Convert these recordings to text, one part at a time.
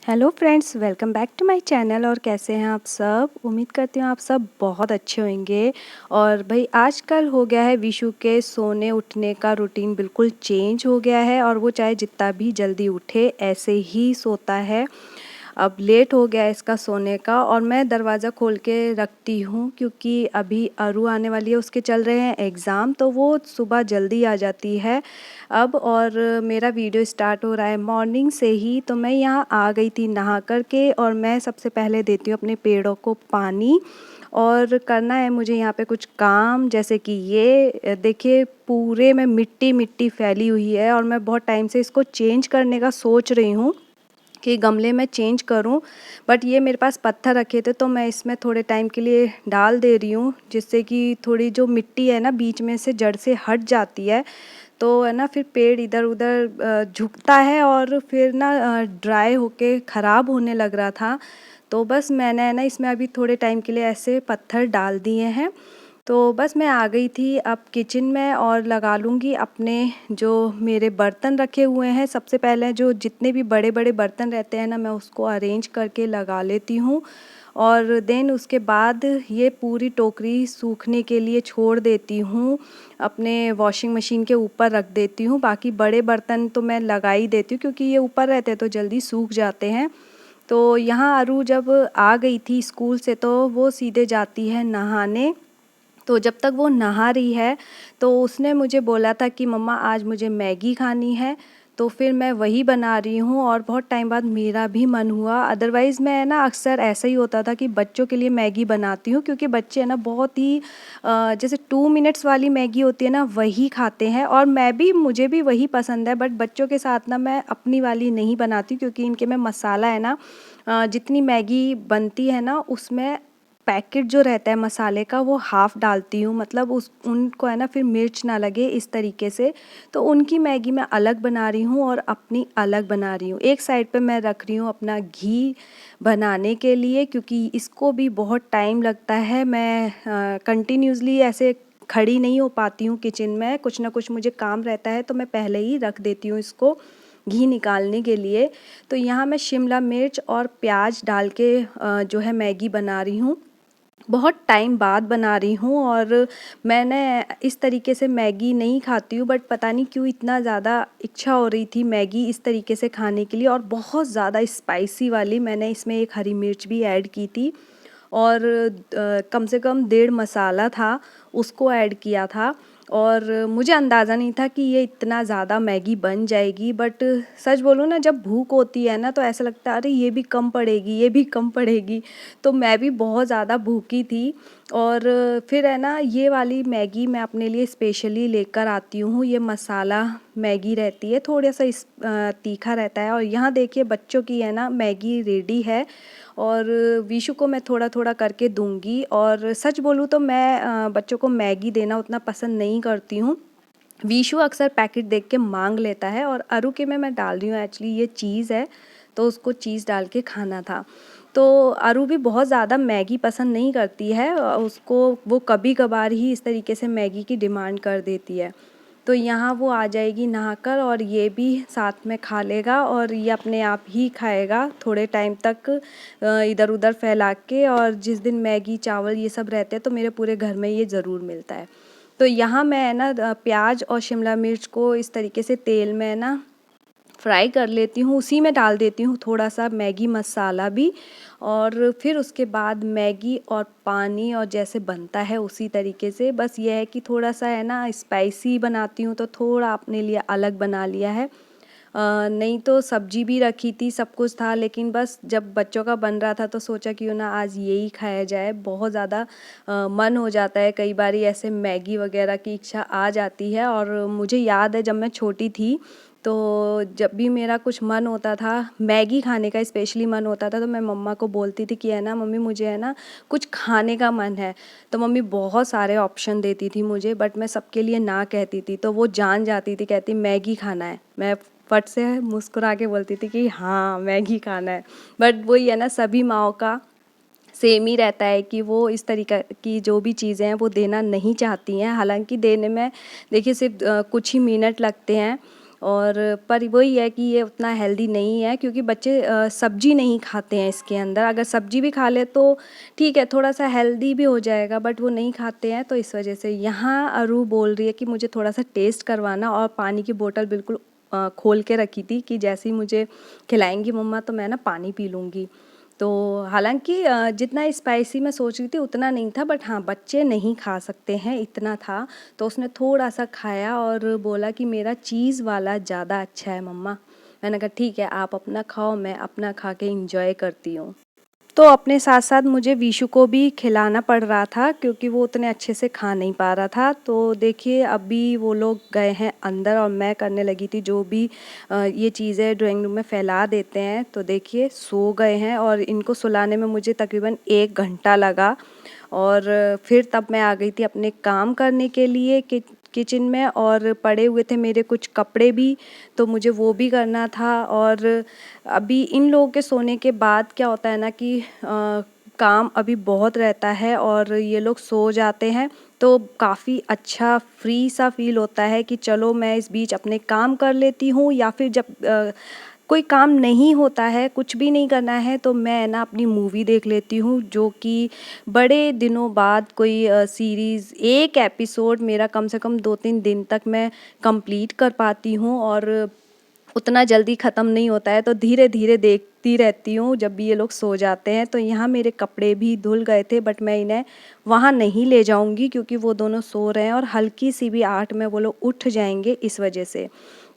Hello friends, welcome back to my channel. और कैसे हैं आप सब? उम्मीद करती हूँ आप सब बहुत अच्छे होंगे। और भाई आजकल हो गया है विशु के सोने उठने का रूटीन बिल्कुल चेंज हो गया है, और वो चाहे जितना भी जल्दी उठे ऐसे ही सोता है। अब लेट हो गया है इसका सोने का, और मैं दरवाज़ा खोल के रखती हूँ क्योंकि अभी अरू आने वाली है, उसके चल रहे हैं एग्ज़ाम, तो वो सुबह जल्दी आ जाती है अब। और मेरा वीडियो स्टार्ट हो रहा है मॉर्निंग से ही, तो मैं यहाँ आ गई थी नहा कर के। और मैं सबसे पहले देती हूँ अपने पेड़ों को पानी, और करना है मुझे यहाँ पे कुछ काम, जैसे कि ये देखिए पूरे में मिट्टी मिट्टी फैली हुई है, और मैं बहुत टाइम से इसको चेंज करने का सोच रही हूँ कि गमले में चेंज करूं। बट ये मेरे पास पत्थर रखे थे, तो मैं इसमें थोड़े टाइम के लिए डाल दे रही हूँ, जिससे कि थोड़ी जो मिट्टी है ना बीच में से जड़ से हट जाती है, तो है ना फिर पेड़ इधर उधर झुकता है, और फिर ना ड्राई होके ख़राब होने लग रहा था। तो बस मैंने है ना इसमें अभी थोड़े टाइम के लिए ऐसे पत्थर डाल दिए हैं। तो बस मैं आ गई थी अब किचन में, और लगा लूँगी अपने जो मेरे बर्तन रखे हुए हैं। सबसे पहले जो जितने भी बड़े बड़े बर्तन रहते हैं ना, मैं उसको अरेंज करके लगा लेती हूँ। और देन उसके बाद ये पूरी टोकरी सूखने के लिए छोड़ देती हूँ, अपने वॉशिंग मशीन के ऊपर रख देती हूँ। बाकी बड़े बर्तन तो मैं लगा ही देती हूँ, क्योंकि ये ऊपर रहते हैं तो जल्दी सूख जाते हैं। तो यहाँ अरू जब आ गई थी स्कूल से, तो वो सीधे जाती है नहाने। तो जब तक वो नहा रही है, तो उसने मुझे बोला था कि मम्मा आज मुझे मैगी खानी है। तो फिर मैं वही बना रही हूँ, और बहुत टाइम बाद मेरा भी मन हुआ। अदरवाइज़ मैं ना अक्सर ऐसा ही होता था कि बच्चों के लिए मैगी बनाती हूँ, क्योंकि बच्चे है ना बहुत ही जैसे 2 मिनट्स वाली मैगी होती है ना वही खाते हैं, और मैं भी मुझे भी वही पसंद है। बट बच्चों के साथ ना मैं अपनी वाली नहीं बनाती, क्योंकि इनके में मसाला है ना, जितनी मैगी बनती है ना उसमें पैकेट जो रहता है मसाले का वो हाफ़ डालती हूँ, मतलब उस उनको है ना फिर मिर्च ना लगे इस तरीके से। तो उनकी मैगी मैं अलग बना रही हूँ और अपनी अलग बना रही हूँ। एक साइड पे मैं रख रही हूँ अपना घी बनाने के लिए, क्योंकि इसको भी बहुत टाइम लगता है। मैं कंटिन्यूसली ऐसे खड़ी नहीं हो पाती हूँ किचन में, कुछ ना कुछ मुझे काम रहता है, तो मैं पहले ही रख देती हूँ इसको घी निकालने के लिए। तो यहाँ मैं शिमला मिर्च और प्याज डाल के जो है मैगी बना रही हूँ। बहुत टाइम बाद बना रही हूँ, और मैंने इस तरीके से मैगी नहीं खाती हूँ, बट पता नहीं क्यों इतना ज़्यादा इच्छा हो रही थी मैगी इस तरीके से खाने के लिए, और बहुत ज़्यादा स्पाइसी वाली। मैंने इसमें एक हरी मिर्च भी ऐड की थी, और कम से कम 1.5 मसाला था उसको ऐड किया था। और मुझे अंदाज़ा नहीं था कि ये इतना ज़्यादा मैगी बन जाएगी। बट सच बोलूँ ना, जब भूख होती है ना तो ऐसा लगता है अरे ये भी कम पड़ेगी, ये भी कम पड़ेगी। तो मैं भी बहुत ज़्यादा भूखी थी। और फिर है ना ये वाली मैगी मैं अपने लिए स्पेशली लेकर आती हूँ। ये मसाला मैगी रहती है, थोड़ा सा तीखा रहता है। और यहाँ देखिए बच्चों की है ना मैगी रेडी है, और विशु को मैं थोड़ा थोड़ा करके दूंगी। और सच बोलूँ तो मैं बच्चों को मैगी देना उतना पसंद नहीं करती हूँ। विशु अक्सर पैकेट देख के मांग लेता है, और अरू के में मैं डाल रही हूँ एक्चुअली ये चीज़ है, तो उसको चीज़ डाल के खाना था। तो अरू भी बहुत ज़्यादा मैगी पसंद नहीं करती है, उसको वो कभी कभार ही इस तरीके से मैगी की डिमांड कर देती है। तो यहाँ वो आ जाएगी नहाकर, और ये भी साथ में खा लेगा, और ये अपने आप ही खाएगा थोड़े टाइम तक इधर उधर फैला के। और जिस दिन मैगी चावल ये सब रहते हैं तो मेरे पूरे घर में ये ज़रूर मिलता है। तो यहाँ मैं ना प्याज और शिमला मिर्च को इस तरीके से तेल में ना फ्राई कर लेती हूँ, उसी में डाल देती हूँ थोड़ा सा मैगी मसाला भी। और फिर उसके बाद मैगी और पानी, और जैसे बनता है उसी तरीके से। बस ये है कि थोड़ा सा है ना स्पाइसी बनाती हूँ, तो थोड़ा अपने लिए अलग बना लिया है। नहीं तो सब्जी भी रखी थी, सब कुछ था, लेकिन बस जब बच्चों का बन रहा था तो सोचा क्यों ना आज यही खाया जाए। बहुत ज़्यादा मन हो जाता है कई बार ऐसे मैगी वगैरह की इच्छा आ जाती है। और मुझे याद है जब मैं छोटी थी, तो जब भी मेरा कुछ मन होता था मैगी खाने का, स्पेशली मन होता था, तो मैं मम्मा को बोलती थी कि है ना मम्मी मुझे है ना कुछ खाने का मन है। तो मम्मी बहुत सारे ऑप्शन देती थी मुझे, बट मैं सबके लिए ना कहती थी। तो वो जान जाती थी, कहती मैगी खाना है, मैं फट से मुस्कुरा के बोलती थी कि हाँ मैगी खाना है। बट वही है ना, सभी माँओं का सेम ही रहता है कि वो इस तरीक़ा की जो भी चीज़ें हैं वो देना नहीं चाहती हैं। हालांकि देने में देखिए सिर्फ कुछ ही मिनट लगते हैं, और पर वही है कि ये उतना हेल्दी नहीं है क्योंकि बच्चे सब्जी नहीं खाते हैं इसके अंदर। अगर सब्जी भी खा ले तो ठीक है, थोड़ा सा हेल्दी भी हो जाएगा, बट वो नहीं खाते हैं तो इस वजह से। यहाँ अरू बोल रही है कि मुझे थोड़ा सा टेस्ट करवाना, और पानी की बोतल बिल्कुल खोल के रखी थी कि जैसे ही मुझे खिलाएंगी मम्मा तो मैं ना पानी पी लूँगी। तो हालांकि जितना स्पाइसी मैं सोच रही थी उतना नहीं था, बट हाँ बच्चे नहीं खा सकते हैं इतना था। तो उसने थोड़ा सा खाया और बोला कि मेरा चीज़ वाला ज़्यादा अच्छा है मम्मा। मैंने कहा ठीक है, आप अपना खाओ, मैं अपना खा के इंजॉय करती हूँ। तो अपने साथ साथ मुझे विशु को भी खिलाना पड़ रहा था क्योंकि वो उतने अच्छे से खा नहीं पा रहा था। तो देखिए अभी वो लोग गए हैं अंदर और मैं करने लगी थी जो भी ये चीज़ें ड्राइंग रूम में फैला देते हैं। तो देखिए सो गए हैं और इनको सुलाने में मुझे तकरीबन 1 घंटा लगा। और फिर तब मैं आ गई थी अपने काम करने के लिए किचन में, और पड़े हुए थे मेरे कुछ कपड़े भी, तो मुझे वो भी करना था। और अभी इन लोगों के सोने के बाद क्या होता है ना कि काम अभी बहुत रहता है और ये लोग सो जाते हैं तो काफ़ी अच्छा फ्री सा फील होता है कि चलो मैं इस बीच अपने काम कर लेती हूँ, या फिर जब कोई काम नहीं होता है, कुछ भी नहीं करना है, तो मैं ना अपनी मूवी देख लेती हूँ, जो कि बड़े दिनों बाद कोई सीरीज़ एक एपिसोड मेरा कम से कम 2-3 दिन तक मैं कंप्लीट कर पाती हूँ। और उतना जल्दी ख़त्म नहीं होता है तो धीरे धीरे देखती रहती हूँ जब भी ये लोग सो जाते हैं। तो यहाँ मेरे कपड़े भी धुल गए थे, बट मैं इन्हें वहाँ नहीं ले जाऊँगी क्योंकि वो दोनों सो रहे हैं और हल्की सी भी आहट में वो लोग उठ जाएंगे इस वजह से।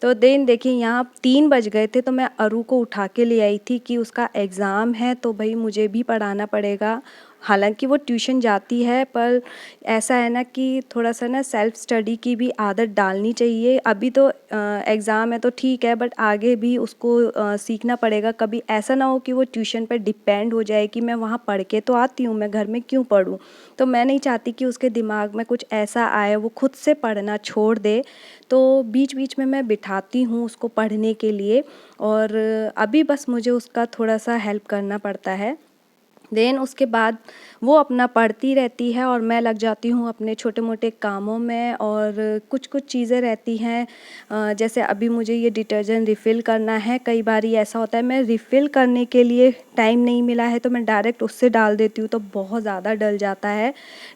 तो देन देखिए यहाँ 3 बज गए थे तो मैं अरू को उठा के ले आई थी कि उसका एग्ज़ाम है तो भाई मुझे भी पढ़ाना पड़ेगा। हालांकि वो ट्यूशन जाती है, पर ऐसा है ना कि थोड़ा सा ना सेल्फ स्टडी की भी आदत डालनी चाहिए। अभी तो एग्ज़ाम है तो ठीक है, बट आगे भी उसको सीखना पड़ेगा। कभी ऐसा ना हो कि वो ट्यूशन पर डिपेंड हो जाए कि मैं वहाँ पढ़ के तो आती हूँ, मैं घर में क्यों पढूँ। तो मैं नहीं चाहती कि उसके दिमाग में कुछ ऐसा आए वो खुद से पढ़ना छोड़ दे। तो बीच बीच में मैं बिठाती हूँ उसको पढ़ने के लिए, और अभी बस मुझे उसका थोड़ा सा हेल्प करना पड़ता है। देन उसके बाद वो अपना पढ़ती रहती है और मैं लग जाती हूँ अपने छोटे मोटे कामों में। और कुछ कुछ चीज़ें रहती हैं, जैसे अभी मुझे ये डिटर्जेंट रिफ़िल करना है। कई बार ऐसा होता है मैं रिफ़िल करने के लिए टाइम नहीं मिला है तो मैं डायरेक्ट उससे डाल देती हूँ, तो बहुत ज़्यादा डल जाता है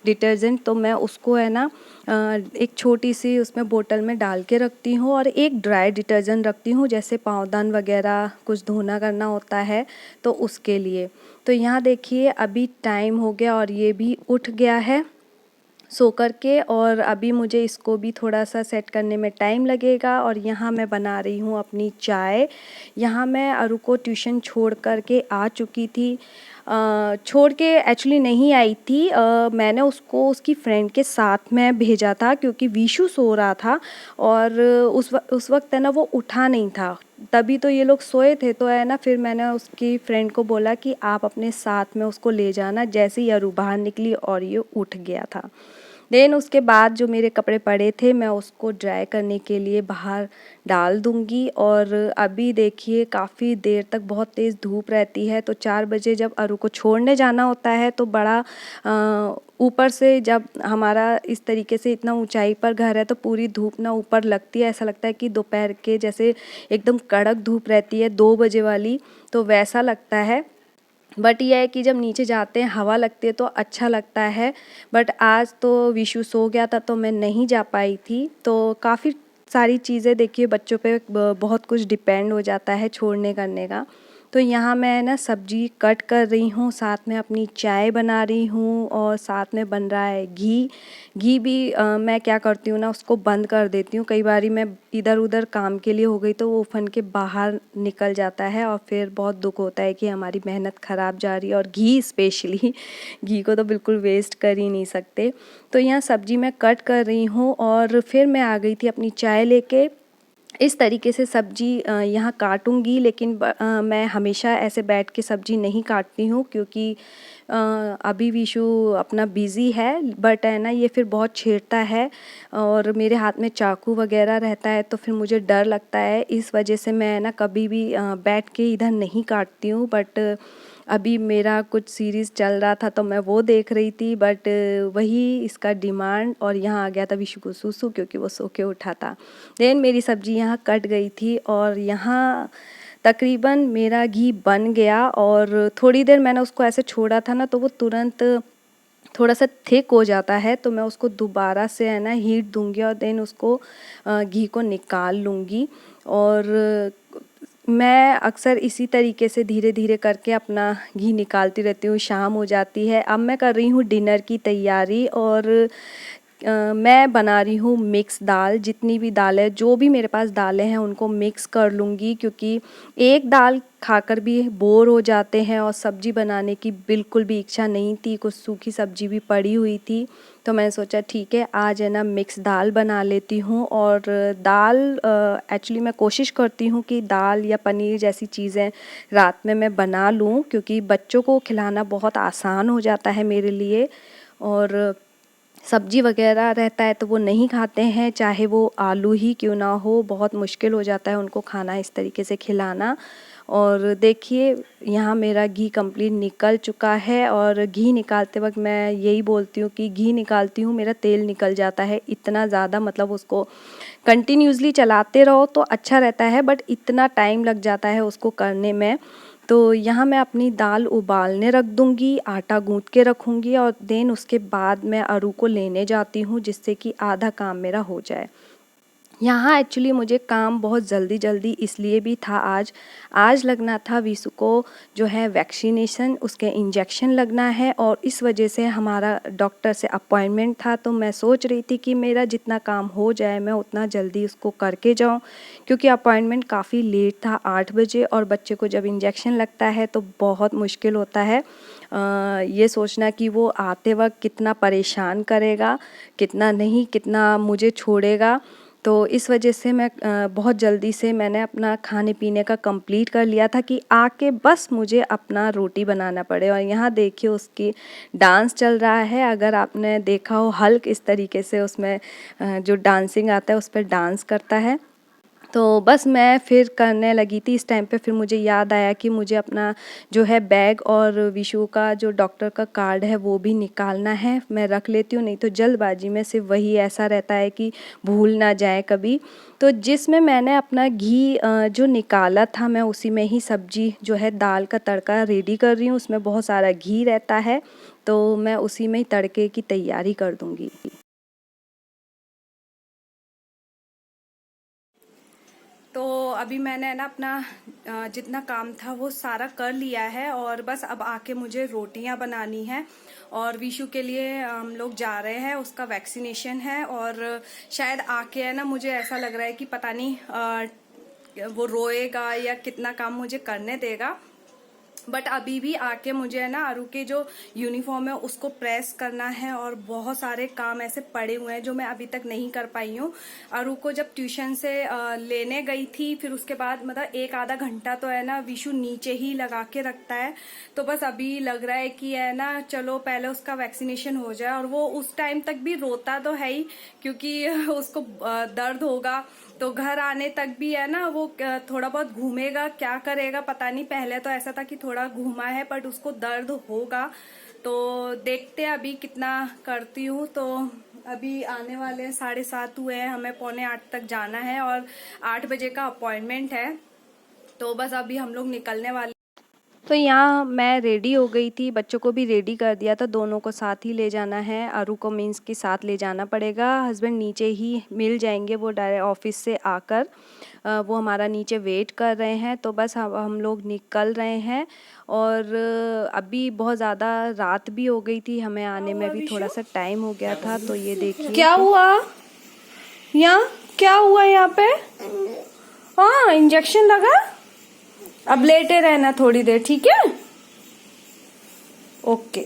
डिटर्जेंट। तो मैं उसको है ना एक छोटी सी उसमें बोतल में डाल के रखती हूँ, और एक ड्राई डिटर्जेंट रखती हूँ जैसे पाँवदान वगैरह कुछ धोना करना होता है तो उसके लिए। तो यहाँ देखिए अभी टाइम हो गया और ये भी उठ गया है सो कर के, और अभी मुझे इसको भी थोड़ा सा सेट करने में टाइम लगेगा। और यहाँ मैं बना रही हूँ अपनी चाय। यहाँ मैं अरू को ट्यूशन छोड़ कर के आ चुकी थी। छोड़ के एक्चुअली नहीं आई थी, मैंने उसको उसकी फ्रेंड के साथ में भेजा था क्योंकि विशु सो रहा था और उस वक्त है ना वो उठा नहीं था। तभी तो ये लोग सोए थे, तो है ना फिर मैंने उसकी फ्रेंड को बोला कि आप अपने साथ में उसको ले जाना। जैसे ही अरू बाहर निकली और ये उठ गया था। देन उसके बाद जो मेरे कपड़े पड़े थे मैं उसको ड्राई करने के लिए बाहर डाल दूँगी। और अभी देखिए काफ़ी देर तक बहुत तेज़ धूप रहती है, तो 4 बजे जब अरू को छोड़ने जाना होता है तो बड़ा ऊपर से जब हमारा इस तरीके से इतना ऊंचाई पर घर है तो पूरी धूप ना ऊपर लगती है। ऐसा लगता है कि दोपहर के जैसे एकदम कड़क धूप रहती है 2 बजे वाली, तो वैसा लगता है। बट यह है कि जब नीचे जाते हैं हवा लगती है तो अच्छा लगता है। बट आज तो विशु सो गया था तो मैं नहीं जा पाई थी। तो काफ़ी सारी चीज़ें देखिए बच्चों पे बहुत कुछ डिपेंड हो जाता है छोड़ने करने का। तो यहाँ मैं ना सब्जी कट कर रही हूँ, साथ में अपनी चाय बना रही हूँ और साथ में बन रहा है घी। घी भी मैं क्या करती हूँ ना उसको बंद कर देती हूँ। कई बारी मैं इधर उधर काम के लिए हो गई तो वो ओवन के बाहर निकल जाता है और फिर बहुत दुख होता है कि हमारी मेहनत ख़राब जा रही है। और घी स्पेशली घी को तो बिल्कुल वेस्ट कर ही नहीं सकते। तो यहाँ सब्जी मैं कट कर रही हूँ और फिर मैं आ गई थी अपनी चाय लेके। इस तरीके से सब्जी यहाँ काटूँगी, लेकिन मैं हमेशा ऐसे बैठ के सब्जी नहीं काटती हूँ क्योंकि अभी विशु अपना बिज़ी है। बट है ना ये फिर बहुत छेड़ता है और मेरे हाथ में चाकू वगैरह रहता है तो फिर मुझे डर लगता है। इस वजह से मैं ना कभी भी बैठ के इधर नहीं काटती हूँ। बट अभी मेरा कुछ सीरीज़ चल रहा था तो मैं वो देख रही थी, बट वही इसका डिमांड और यहाँ आ गया था विशु को सूसू, क्योंकि वो सो के उठा था। देन मेरी सब्ज़ी यहाँ कट गई थी और यहाँ तकरीबन मेरा घी बन गया, और थोड़ी देर मैंने उसको ऐसे छोड़ा था ना तो वो तुरंत थोड़ा सा थिक हो जाता है, तो मैं उसको दोबारा से है ना हीट दूंगी और देन उसको घी को निकाल लूँगी। और मैं अक्सर इसी तरीके से धीरे धीरे करके अपना घी निकालती रहती हूँ। शाम हो जाती है, अब मैं कर रही हूँ डिनर की तैयारी, और मैं बना रही हूँ मिक्स दाल। जितनी भी दाल है, जो भी मेरे पास दालें हैं उनको मिक्स कर लूँगी, क्योंकि एक दाल खाकर भी बोर हो जाते हैं और सब्ज़ी बनाने की बिल्कुल भी इच्छा नहीं थी। कुछ सूखी सब्ज़ी भी पड़ी हुई थी, तो मैंने सोचा ठीक है आज है ना मिक्स दाल बना लेती हूँ। और दाल एक्चुअली मैं कोशिश करती हूँ कि दाल या पनीर जैसी चीज़ें रात में मैं बना लूँ, क्योंकि बच्चों को खिलाना बहुत आसान हो जाता है मेरे लिए। और सब्जी वगैरह रहता है तो वो नहीं खाते हैं, चाहे वो आलू ही क्यों ना हो, बहुत मुश्किल हो जाता है उनको खाना इस तरीके से खिलाना। और देखिए यहाँ मेरा घी कंप्लीट निकल चुका है, और घी निकालते वक्त मैं यही बोलती हूँ कि घी निकालती हूँ मेरा तेल निकल जाता है इतना ज़्यादा, मतलब उसको कंटिन्यूसली चलाते रहो तो अच्छा रहता है, बट इतना टाइम लग जाता है उसको करने में। तो यहाँ मैं अपनी दाल उबालने रख दूँगी, आटा गूँथ के रखूँगी, और देन उसके बाद मैं अरू को लेने जाती हूँ, जिससे कि आधा काम मेरा हो जाए। यहाँ एक्चुअली मुझे काम बहुत जल्दी जल्दी इसलिए भी था, आज लगना था विशु को जो है वैक्सीनेशन, उसके इंजेक्शन लगना है, और इस वजह से हमारा डॉक्टर से अपॉइंटमेंट था। तो मैं सोच रही थी कि मेरा जितना काम हो जाए मैं उतना जल्दी उसको करके जाऊं, क्योंकि अपॉइंटमेंट काफ़ी लेट था 8 बजे, और बच्चे को जब इंजेक्शन लगता है तो बहुत मुश्किल होता है ये सोचना कि वो आते वक्त कितना परेशान करेगा, कितना नहीं, कितना मुझे छोड़ेगा। तो इस वजह से मैं बहुत जल्दी से मैंने अपना खाने पीने का कंप्लीट कर लिया था कि आके बस मुझे अपना रोटी बनाना पड़े। और यहाँ देखिए उसकी डांस चल रहा है, अगर आपने देखा हो हल्क इस तरीके से उसमें जो डांसिंग आता है उस पर डांस करता है। तो बस मैं फिर करने लगी थी इस टाइम पे, फिर मुझे याद आया कि मुझे अपना जो है बैग और विशु का जो डॉक्टर का कार्ड है वो भी निकालना है। मैं रख लेती हूँ, नहीं तो जल्दबाजी में सिर्फ वही ऐसा रहता है कि भूल ना जाए कभी। तो जिसमें मैंने अपना घी जो निकाला था मैं उसी में ही सब्जी जो है दाल का तड़का रेडी कर रही हूँ। उसमें बहुत सारा घी रहता है, तो मैं उसी में ही तड़के की तैयारी कर दूँगी। तो अभी मैंने ना अपना जितना काम था वो सारा कर लिया है, और बस अब आके मुझे रोटियां बनानी है। और विशु के लिए हम लोग जा रहे हैं, उसका वैक्सीनेशन है, और शायद आके है ना मुझे ऐसा लग रहा है कि पता नहीं वो रोएगा या कितना काम मुझे करने देगा। बट अभी भी आके मुझे है ना अरू के जो यूनिफॉर्म है उसको प्रेस करना है, और बहुत सारे काम ऐसे पड़े हुए हैं जो मैं अभी तक नहीं कर पाई हूँ। अरू को जब ट्यूशन से लेने गई थी, फिर उसके बाद मतलब एक आधा घंटा तो है ना विशु नीचे ही लगा के रखता है। तो बस अभी लग रहा है कि है ना चलो पहले उसका वैक्सीनेशन हो जाए, और वो उस टाइम तक भी रोता तो है ही, क्योंकि उसको दर्द होगा। तो घर आने तक भी है ना वो थोड़ा बहुत घूमेगा, क्या करेगा पता नहीं। पहले तो ऐसा था कि थोड़ा घूमा है, बट उसको दर्द होगा। तो देखते हैं अभी कितना करती हूँ। तो अभी आने वाले 7:30 हुए हैं, हमें 7:45 तक जाना है, और 8 बजे का अपॉइंटमेंट है। तो बस अभी हम लोग निकलने वाले। तो यहाँ मैं रेडी हो गई थी, बच्चों को भी रेडी कर दिया था, दोनों को साथ ही ले जाना है। अरू को मीन्स के साथ ले जाना पड़ेगा, हस्बैंड नीचे ही मिल जाएंगे, वो डायरेक्ट ऑफिस से आकर वो हमारा नीचे वेट कर रहे हैं। तो बस हम लोग निकल रहे हैं, और अभी बहुत ज़्यादा रात भी हो गई थी, हमें आने में भी थोड़ा सा टाइम हो गया था। तो ये देखिए क्या हुआ, यहाँ क्या हुआ यहाँ पे। हाँ इंजेक्शन लगा, अब लेटे रहना थोड़ी देर, ठीक है, ओके।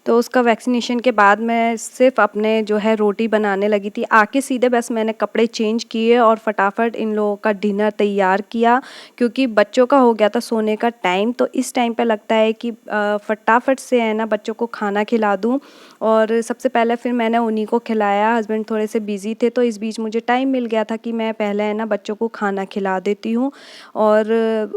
तो उसका वैक्सीनेशन के बाद मैं सिर्फ़ अपने जो है रोटी बनाने लगी थी। आके सीधे बस मैंने कपड़े चेंज किए और फटाफट इन लोगों का डिनर तैयार किया, क्योंकि बच्चों का हो गया था सोने का टाइम। तो इस टाइम पे लगता है कि फटाफट से है ना बच्चों को खाना खिला दूँ। और सबसे पहले फिर मैंने उन्हीं को खिलाया। हस्बैंड थोड़े से बिज़ी थे, तो इस बीच मुझे टाइम मिल गया था कि मैं पहले है ना बच्चों को खाना खिला देती हूँ। और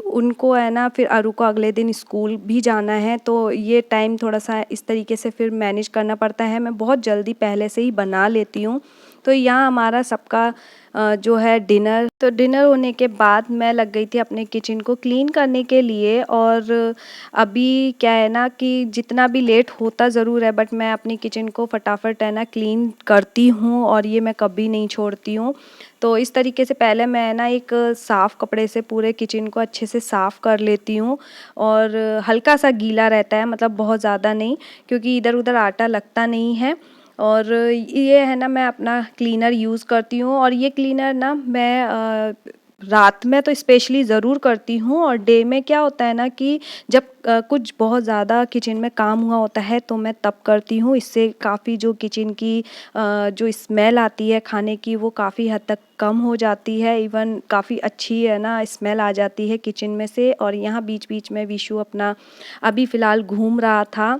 उनको है ना फिर अरू को अगले दिन स्कूल भी जाना है, तो ये टाइम थोड़ा-सा इस तरीके से फिर मैनेज करना पड़ता है। मैं बहुत जल्दी पहले से ही बना लेती हूँ। तो यहाँ हमारा सबका जो है डिनर होने के बाद मैं लग गई थी अपने किचन को क्लीन करने के लिए। और अभी क्या है ना कि जितना भी लेट होता ज़रूर है, बट मैं अपनी किचन को फटाफट है ना क्लीन करती हूँ और ये मैं कभी नहीं छोड़ती हूँ। तो इस तरीके से पहले मैं ना एक साफ़ कपड़े से पूरे किचन को अच्छे से साफ़ कर लेती हूँ। और हल्का सा गीला रहता है, मतलब बहुत ज़्यादा नहीं, क्योंकि इधर-उधर आटा लगता नहीं है। और ये है ना मैं अपना क्लीनर यूज़ करती हूँ, और ये क्लीनर ना मैं रात में तो स्पेशली ज़रूर करती हूँ। और डे में क्या होता है ना कि जब कुछ बहुत ज़्यादा किचन में काम हुआ होता है तो मैं तब करती हूँ। इससे काफ़ी जो किचन की जो स्मेल आती है खाने की, वो काफ़ी हद तक कम हो जाती है। इवन काफ़ी अच्छी है ना स्मेल आ जाती है किचन में से। और यहाँ बीच-बीच में विशु अपना अभी फ़िलहाल घूम रहा था।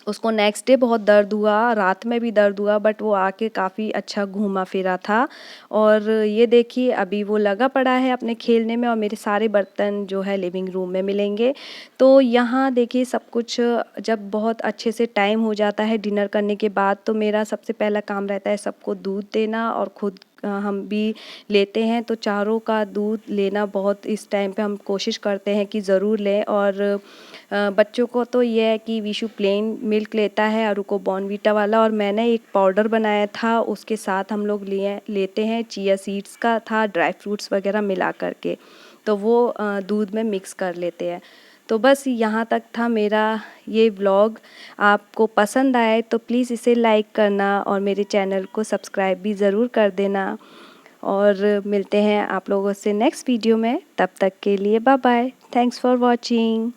उसको नेक्स्ट डे बहुत दर्द हुआ, रात में भी दर्द हुआ, बट वो आके काफ़ी अच्छा घूमा-फिरा था। और ये देखिए अभी वो लगा पड़ा है अपने खेलने में, और मेरे सारे बर्तन जो है लिविंग रूम में मिलेंगे। तो यहाँ देखिए सब कुछ जब बहुत अच्छे से टाइम हो जाता है डिनर करने के बाद, तो मेरा सबसे पहला काम रहता है सबको दूध देना, और खुद हम भी लेते हैं। तो चारों का दूध लेना बहुत इस टाइम पे हम कोशिश करते हैं कि ज़रूर लें। और बच्चों को तो ये है कि विशु प्लेन मिल्क लेता है, अरू को बॉर्नवीटा वाला। और मैंने एक पाउडर बनाया था, उसके साथ हम लोग लेते हैं चिया सीड्स का था, ड्राई फ्रूट्स वगैरह मिला कर के, तो वो दूध में मिक्स कर लेते हैं। तो बस यहाँ तक था मेरा ये व्लॉग। आपको पसंद आए तो प्लीज़ इसे लाइक करना और मेरे चैनल को सब्सक्राइब भी ज़रूर कर देना। और मिलते हैं आप लोगों से नेक्स्ट वीडियो में, तब तक के लिए bye bye. Thanks for watching.